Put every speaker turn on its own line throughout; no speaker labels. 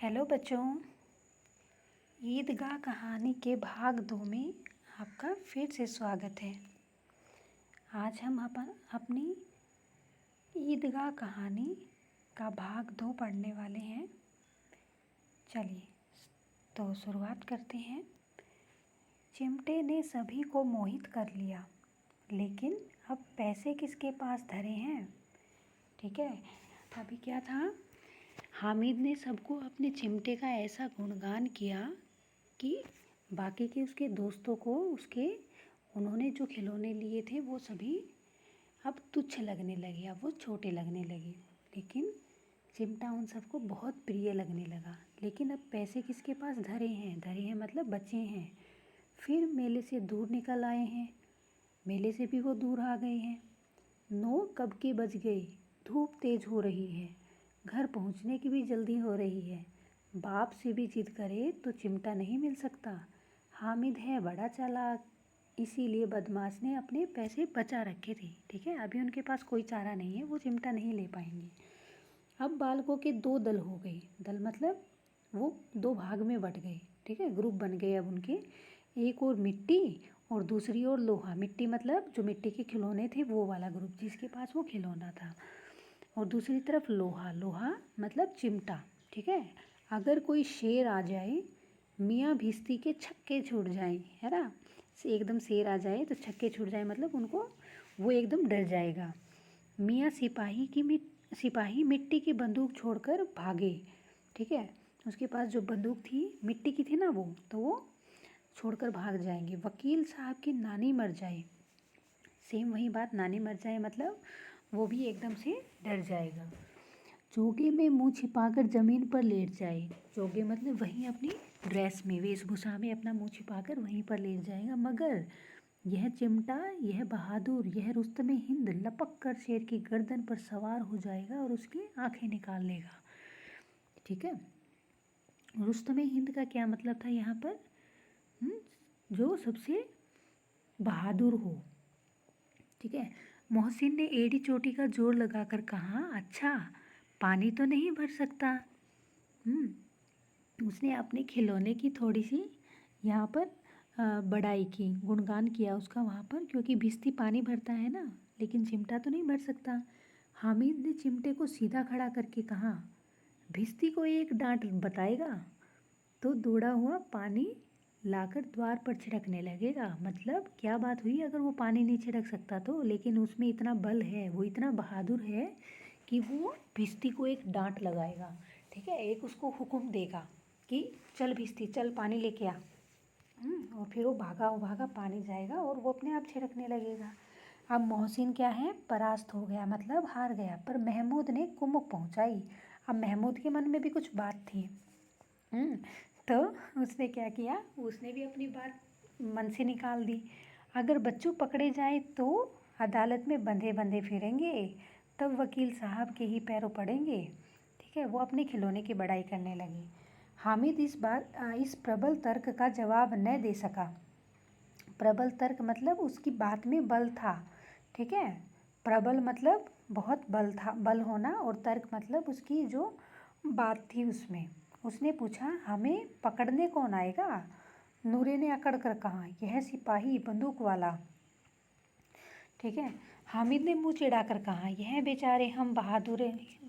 Hello बच्चों, ईदगाह कहानी के भाग 2 में आपका फिर से स्वागत है। आज हम अपनी ईदगाह कहानी का भाग 2 पढ़ने वाले हैं। चलिए तो शुरुआत करते हैं। चिमटे ने सभी को मोहित कर लिया, लेकिन अब पैसे किसके पास धरे हैं। ठीक है, अभी क्या था, हामिद ने सबको अपने चिमटे का ऐसा गुणगान किया कि बाकी के उसके दोस्तों को उन्होंने जो खिलौने लिए थे वो सभी अब तुच्छ लगने लगे, अब वो छोटे लगने लगे। लेकिन चिमटा उन सबको बहुत प्रिय लगने लगा। लेकिन अब पैसे किसके पास धरे हैं मतलब बचे हैं। फिर मेले से दूर निकल आए हैं, मेले से भी वो दूर आ गए हैं। 9 कब के बज गए, धूप तेज हो रही है, घर पहुंचने की भी जल्दी हो रही है। बाप से भी जिद करे तो चिमटा नहीं मिल सकता। हामिद है बड़ा चालाक, इसीलिए बदमाश ने अपने पैसे बचा रखे थे। ठीक है, अभी उनके पास कोई चारा नहीं है, वो चिमटा नहीं ले पाएंगे। अब बालकों के 2 दल हो गए। दल मतलब वो 2 भाग में बट गए। ठीक है, ग्रुप बन गए अब उनके। एक और मिट्टी और दूसरी ओर लोहा। मिट्टी मतलब जो मिट्टी के खिलौने थे वो वाला ग्रुप, जिसके पास वो खिलौना था। और दूसरी तरफ लोहा। लोहा मतलब चिमटा। ठीक है, अगर कोई शेर आ जाए, मियाँ भिश्ती के छक्के छूट जाएं, है ना, एकदम शेर आ जाए तो छक्के छूट जाए मतलब उनको वो एकदम डर जाएगा। मियाँ सिपाही मिट्टी की बंदूक छोड़कर भागे। ठीक है, उसके पास जो बंदूक थी मिट्टी की थी ना वो, तो वो छोड़कर भाग जाएंगे। वकील साहब की नानी मर जाए, सेम वही बात, नानी मर जाए मतलब वो भी एकदम से डर जाएगा। चोगे में मुंह छिपाकर ज़मीन पर लेट जाए। चोगे मतलब वहीं अपनी ड्रेस में, वेशभूषा में अपना मुंह छिपाकर वहीं पर लेट जाएगा। मगर यह चिमटा, यह बहादुर, यह रुस्तमे हिंद लपक कर शेर की गर्दन पर सवार हो जाएगा और उसकी आंखें निकाल लेगा। ठीक है, रुस्तमे हिंद का क्या मतलब था यहाँ पर, जो सबसे बहादुर हो। ठीक है, मोहसिन ने एड़ी चोटी का जोर लगाकर कहा, अच्छा पानी तो नहीं भर सकता। उसने अपने खिलौने की थोड़ी सी यहाँ पर बड़ाई की, गुणगान किया उसका वहाँ पर, क्योंकि भिश्ती पानी भरता है ना, लेकिन चिमटा तो नहीं भर सकता। हामिद ने चिमटे को सीधा खड़ा करके कहा, भिश्ती को एक डांट बताएगा तो दौड़ा हुआ पानी लाकर द्वार पर छिड़कने लगेगा। मतलब क्या बात हुई, अगर वो पानी नहीं छिड़क सकता तो, लेकिन उसमें इतना बल है, वो इतना बहादुर है कि वो भिश्ती को एक डांट लगाएगा। ठीक है, एक उसको हुक्म देगा कि चल भिश्ती चल पानी लेके आ, और फिर वो भागा पानी जाएगा और वो अपने आप छिड़कने लगेगा। अब मोहसिन क्या है, परास्त हो गया मतलब हार गया। पर महमूद ने कुमुक पहुंचाई। अब महमूद के मन में भी कुछ बात थी। तो उसने क्या किया, उसने भी अपनी बात मन से निकाल दी। अगर बच्चों पकड़े जाए तो अदालत में बंधे बंधे फिरेंगे, तब वकील साहब के ही पैरों पड़ेंगे। ठीक है, वो अपने खिलौने की बड़ाई करने लगी। हामिद इस बार इस प्रबल तर्क का जवाब न दे सका। प्रबल तर्क मतलब उसकी बात में बल था। ठीक है, प्रबल मतलब बहुत बल था, बल होना, और तर्क मतलब उसकी जो बात थी उसमें। उसने पूछा, हमें पकड़ने कौन आएगा। नूरे ने अकड़ कर कहा, यह सिपाही बंदूक वाला। ठीक है, हामिद ने मुंह चिढ़ाकर कहा, यह बेचारे हम बहादुर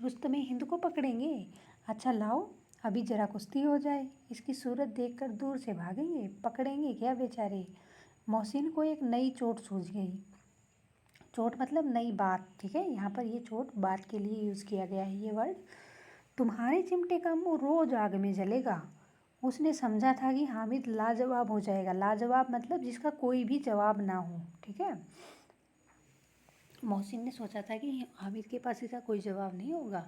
रुस्तमे हिंद को पकड़ेंगे। अच्छा लाओ अभी जरा कुश्ती हो जाए, इसकी सूरत देखकर दूर से भागेंगे, पकड़ेंगे क्या बेचारे। मोहसिन को एक नई चोट सूझ गई। चोट मतलब नई बात। ठीक है, यहाँ पर ये चोट बात के लिए यूज़ किया गया है ये वर्ड। तुम्हारे चिमटे का मुंह रोज आग में जलेगा। उसने समझा था कि हामिद लाजवाब हो जाएगा। लाजवाब मतलब जिसका कोई भी जवाब ना हो। ठीक है, मोहसिन ने सोचा था कि हामिद के पास इसका कोई जवाब नहीं होगा,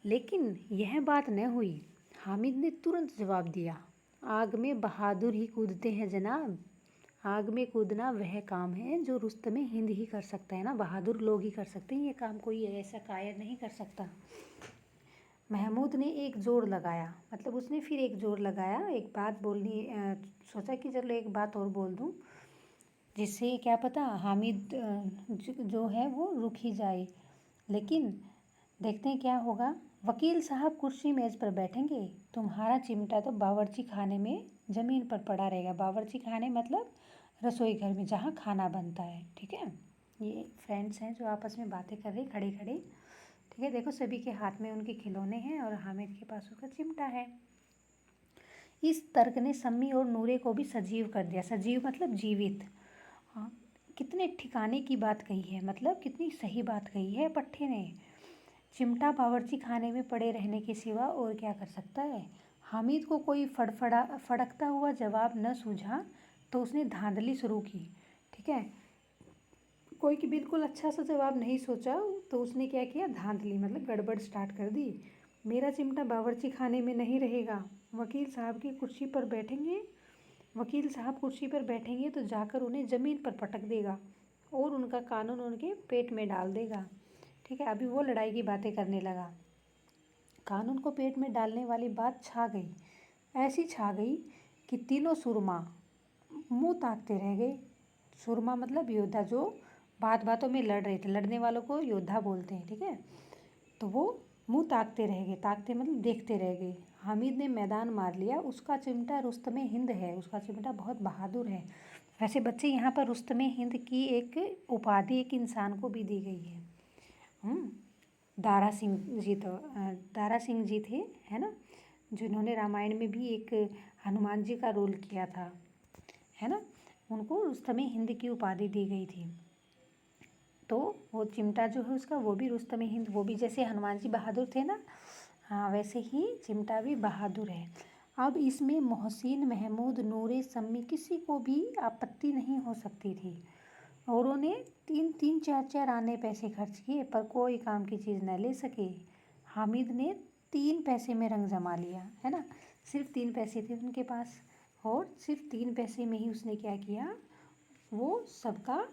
लेकिन यह बात न हुई। हामिद ने तुरंत जवाब दिया, आग में बहादुर ही कूदते हैं जनाब। आग में कूदना वह काम है जो रुस्तमे हिंद ही कर सकता है ना, बहादुर लोग ही कर सकते हैं ये काम, कोई ऐसा कायर नहीं कर सकता। महमूद ने एक जोर लगाया, मतलब उसने फिर एक जोर लगाया, एक बात बोलनी, सोचा कि चलो एक बात और बोल दूं, जिससे क्या पता हामिद जो है वो रुक ही जाए। लेकिन देखते हैं क्या होगा। वकील साहब कुर्सी मेज़ पर बैठेंगे, तुम्हारा चिमटा तो बावर्ची खाने में ज़मीन पर पड़ा रहेगा। बावर्ची खाने मतलब रसोई घर में जहाँ खाना बनता है, ठीक है। ये फ्रेंड्स हैं जो आपस में बातें कर रहे खड़े खड़े, ठीक है। देखो सभी के हाथ में उनके खिलौने हैं और हामिद के पास उसका चिमटा है। इस तर्क ने सम्मी और नूरे को भी सजीव कर दिया। सजीव मतलब जीवित। हाँ, कितने ठिकाने की बात कही है, मतलब कितनी सही बात कही है पट्टे ने। चिमटा बावर्ची खाने में पड़े रहने के सिवा और क्या कर सकता है। हामिद को कोई फड़कता हुआ जवाब न सूझा तो उसने धांधली शुरू की, ठीक है। कोई कि बिल्कुल अच्छा सा जवाब नहीं सोचा तो उसने क्या किया, धांधली मतलब गड़बड़ स्टार्ट कर दी। मेरा चिमटा बावर्ची खाने में नहीं रहेगा। वकील साहब की कुर्सी पर बैठेंगे वकील साहब कुर्सी पर बैठेंगे तो जाकर उन्हें ज़मीन पर पटक देगा और उनका कानून उनके पेट में डाल देगा, ठीक है। अभी वो लड़ाई की बातें करने लगा। कानून को पेट में डालने वाली बात छा गई, ऐसी छा गई कि तीनों सुरमा मुंह ताकते रह गए। सुरमा मतलब योद्धा, जो बात बातों में लड़ रहे थे, लड़ने वालों को योद्धा बोलते हैं, ठीक है। तो वो मुंह ताकते रह गए, ताकते मतलब देखते रह गए। हामिद ने मैदान मार लिया। उसका चिमटा रुस्तमे हिंद है, उसका चिमटा बहुत बहादुर है। वैसे बच्चे यहाँ पर रुस्तमे हिंद की एक उपाधि एक इंसान को भी दी गई है। दारा सिंह जी, तो दारा सिंह जी थे, है ना, जिन्होंने रामायण में भी एक हनुमान जी का रोल किया था, है ना। उनको रुस्तमे हिंद की उपाधि दी गई थी। तो वो चिमटा जो है उसका, वो भी रुस्तमे हिंद, वो भी जैसे हनुमान जी बहादुर थे ना, हाँ वैसे ही चिमटा भी बहादुर है। अब इसमें मोहसिन, महमूद, नूरे, सम्मी किसी को भी आपत्ति नहीं हो सकती थी। औरों ने 3-3, 4-4 आने पैसे खर्च किए पर कोई काम की चीज़ न ले सके। हामिद ने 3 पैसे में रंग जमा लिया, है ना। सिर्फ 3 पैसे थे उनके पास और सिर्फ 3 पैसे में ही उसने क्या किया, वो सबका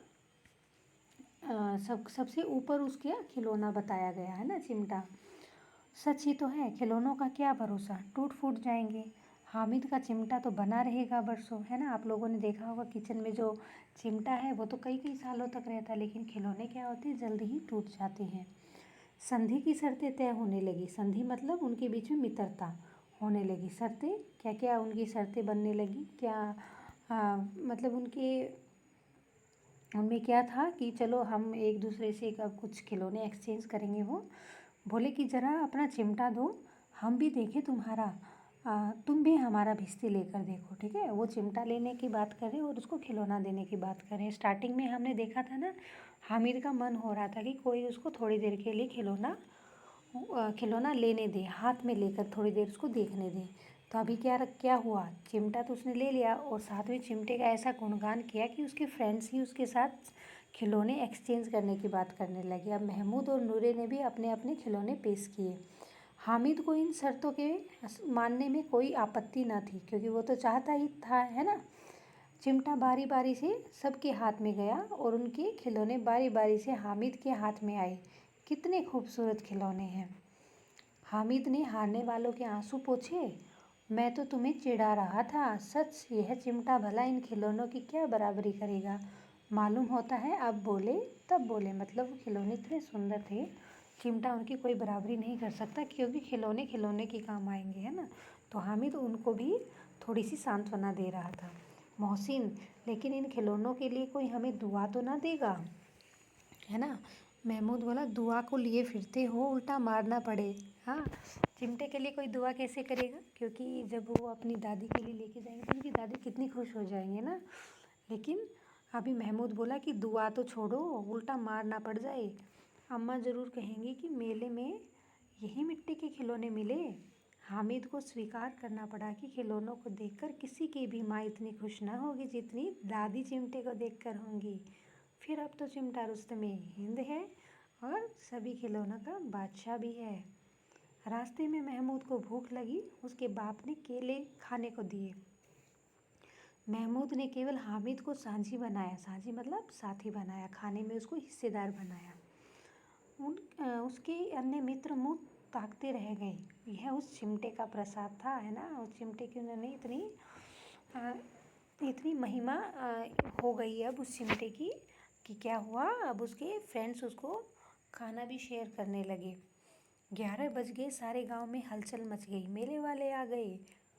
सबसे ऊपर उसके खिलौना बताया गया, है ना, चिमटा। सच ही तो है, खिलौनों का क्या भरोसा, टूट फूट जाएंगे। हामिद का चिमटा तो बना रहेगा बरसों, है ना। आप लोगों ने देखा होगा किचन में जो चिमटा है वो तो कई कई सालों तक रहता है, लेकिन खिलौने क्या होते हैं, जल्दी ही टूट जाते हैं। संधि की शर्तें तय होने लगी। संधि मतलब उनके बीच में मित्रता होने लगी। शर्तें क्या क्या उनकी शर्तें बनने लगी, क्या मतलब उनमें क्या था कि चलो हम एक दूसरे से अब कुछ खिलौने एक्सचेंज करेंगे। वो बोले कि ज़रा अपना चिमटा दो, हम भी देखें तुम्हारा, तुम भी हमारा भिश्ती लेकर देखो, ठीक है। वो चिमटा लेने की बात करें और उसको खिलौना देने की बात करें। स्टार्टिंग में हमने देखा था ना, हामिद का मन हो रहा था कि कोई उसको थोड़ी देर के लिए खिलौना लेने दे, हाथ में लेकर थोड़ी देर उसको देखने दे। तो अभी क्या हुआ, चिमटा तो उसने ले लिया और साथ में चिमटे का ऐसा गुणगान किया कि उसके फ्रेंड्स ही उसके साथ खिलौने एक्सचेंज करने की बात करने लगे। अब महमूद और नूरे ने भी अपने अपने खिलौने पेश किए। हामिद को इन शर्तों के मानने में कोई आपत्ति न थी, क्योंकि वो तो चाहता ही था, है ना। चिमटा बारी बारी से सबके हाथ में गया और उनके खिलौने बारी बारी से हामिद के हाथ में आए। कितने खूबसूरत खिलौने हैं। हामिद ने हारने वालों के आंसू पोंछे। मैं तो तुम्हें चिढ़ा रहा था, सच यह चिमटा भला इन खिलौनों की क्या बराबरी करेगा। मालूम होता है अब बोले तब बोले, मतलब वो खिलौने इतने सुंदर थे, चिमटा उनकी कोई बराबरी नहीं कर सकता, क्योंकि खिलौने खिलौने के काम आएंगे, है ना। तो हामिद उनको भी थोड़ी सी सांत्वना दे रहा था। मोहसिन, लेकिन इन खिलौनों के लिए कोई हमें दुआ तो ना देगा, है ना। महमूद बोला, दुआ को लिए फिरते हो, उल्टा मारना पड़े। हाँ, चिमटे के लिए कोई दुआ कैसे करेगा, क्योंकि जब वो अपनी दादी के लिए लेके जाएंगे तो उनकी दादी कितनी खुश हो जाएंगे ना। लेकिन अभी महमूद बोला कि दुआ तो छोड़ो, उल्टा मारना पड़ जाए। अम्मा ज़रूर कहेंगी कि मेले में यही मिट्टी के खिलौने मिले। हामिद को स्वीकार करना पड़ा कि खिलौनों को देखकर किसी की भी माँ इतनी खुश ना होगी जितनी दादी चिमटे को देखकर होंगी। फिर अब तो चिमटा रुस्तमे हिंद है और सभी खिलौनों का बादशाह भी है। रास्ते में महमूद को भूख लगी, उसके बाप ने केले खाने को दिए। महमूद ने केवल हामिद को साझी बनाया, साझी मतलब साथी बनाया, खाने में उसको हिस्सेदार बनाया। उसके अन्य मित्र मुँह ताकते रह गए। यह उस चिमटे का प्रसाद था, है ना। उस चिमटे की उन्होंने इतनी महिमा हो गई अब उस चिमटे की कि क्या हुआ, अब उसके फ्रेंड्स उसको खाना भी शेयर करने लगे। 11 बज गए, सारे गांव में हलचल मच गई। मेले वाले आ गए।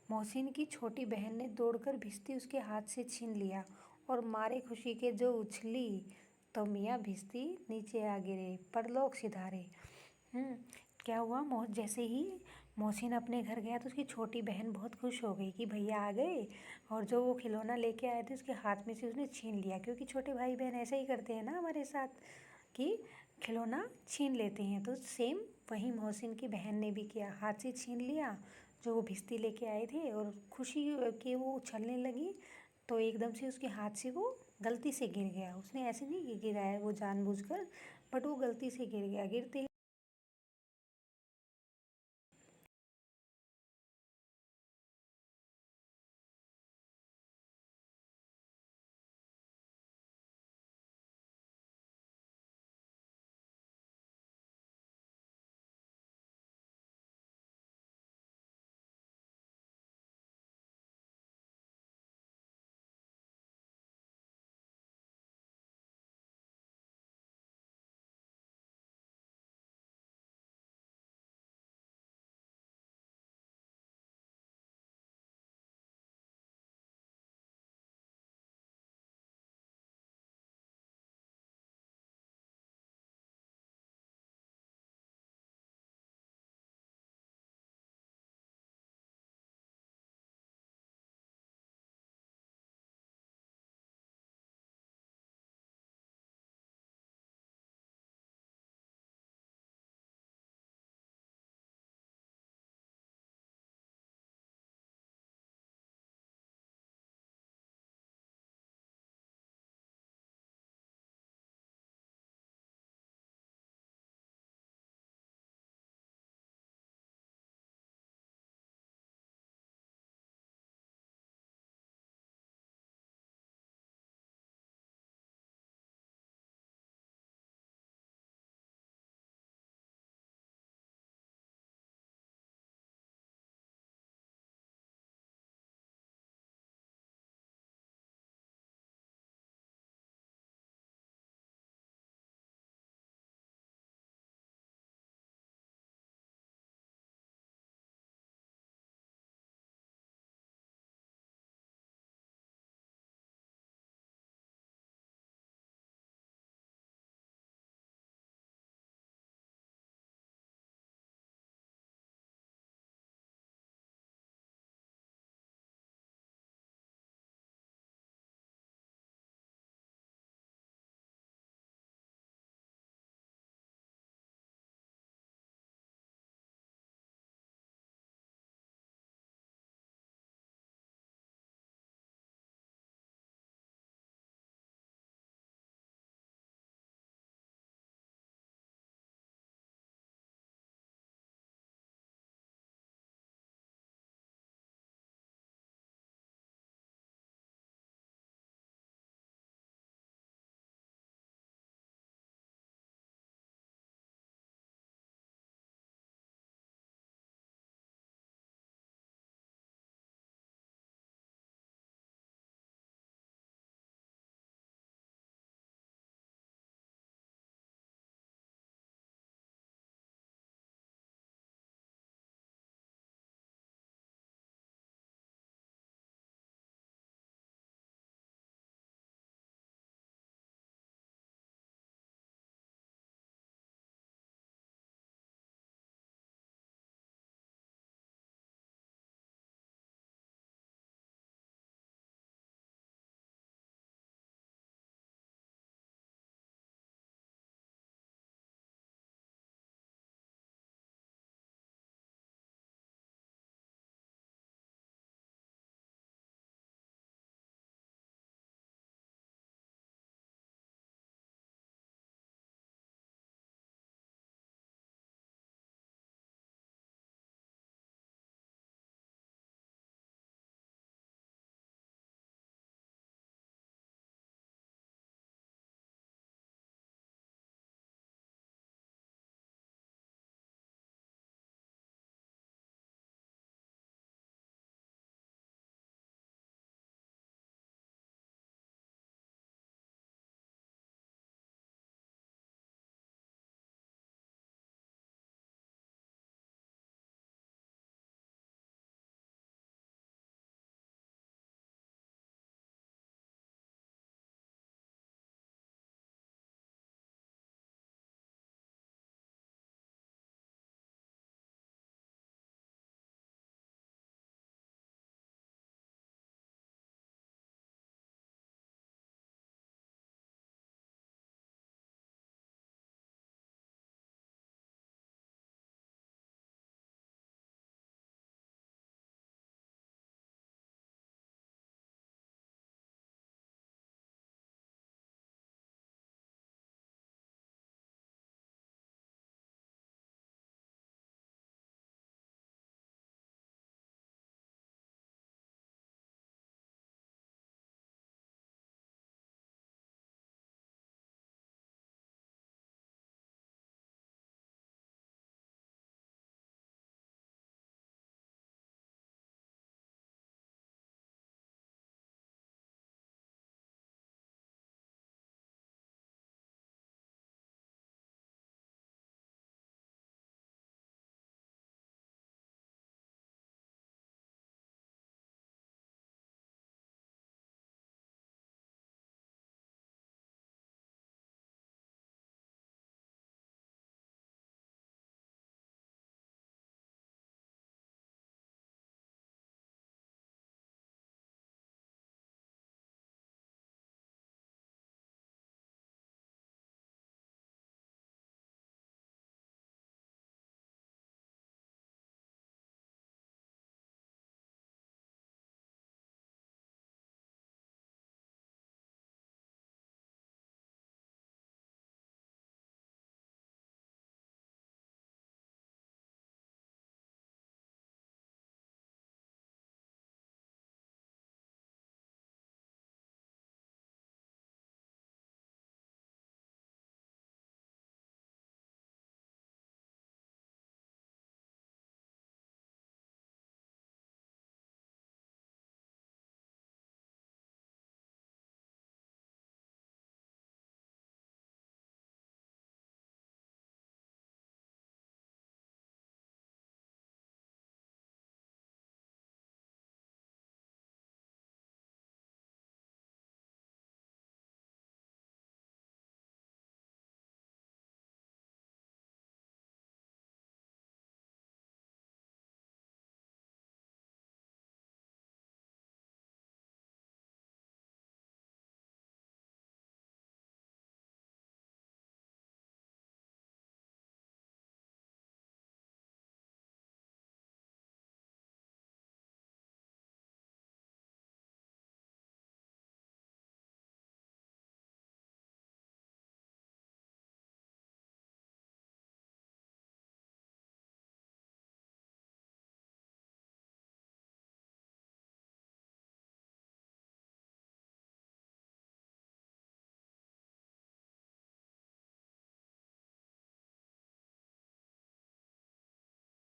मोहसिन की छोटी बहन ने दौड़कर भिश्ती उसके हाथ से छीन लिया और मारे खुशी के जो उछली तो मियाँ भिश्ती नीचे आ गिरे, परलोक सिधारे। क्या हुआ, जैसे ही मोहसिन अपने घर गया तो उसकी छोटी बहन बहुत खुश हो गई कि भैया आ गए, और जो वो खिलौना लेके आए थे उसके हाथ में से उसने छीन लिया, क्योंकि छोटे भाई बहन ऐसे ही करते हैं ना हमारे साथ कि खिलौना छीन लेते हैं। तो सेम वही मोहसिन की बहन ने भी किया, हाथ से छीन लिया जो वो भिश्ती लेके आए थे, और खुशी के वो उछलने लगी तो एकदम से उसके हाथ से वो गलती से गिर गया। उसने ऐसे नहीं कि गिराया वो जानबूझकर, बट वो गलती से गिर गया। गिरते